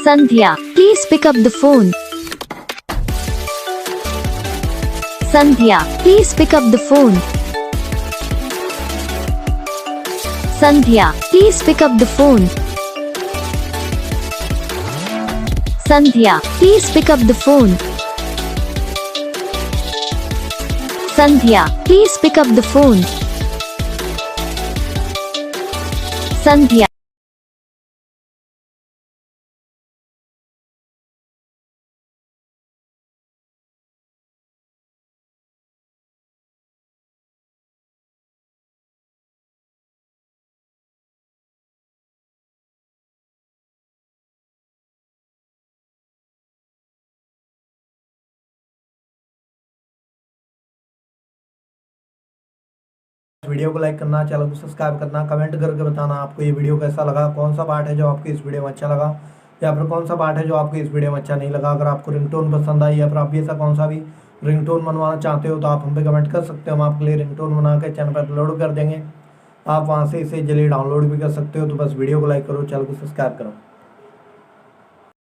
Sandhya, please pick up the phone. Sandhya, please pick up the phone. Sandhya, please pick up the phone. Sandhya, please pick up the phone. Sandhya, please pick up the phone. Sandhya. Video को like करना, channel को subscribe करना, comment करके बताना आपको ये video कैसा लगा, कौन सा पार्ट है जो आपको इस वीडियो में अच्छा लगा या फिर कौन सा पार्ट है जो आपको इस वीडियो में अच्छा नहीं लगा। अगर आपको रिंगटोन पसंद आई या फिर आप ऐसा कौन सा भी रिंगटोन बनवाना चाहते हो तो आप हम पे कमेंट कर सकते हो। हम आपके लिए रिंगटोन बना के चैनल पर अपलोड कर देंगे। आप वहाँ से इसे जल्दी डाउनलोड भी कर सकते हो। तो बस वीडियो को लाइक करो, चैनल को सब्सक्राइब करो।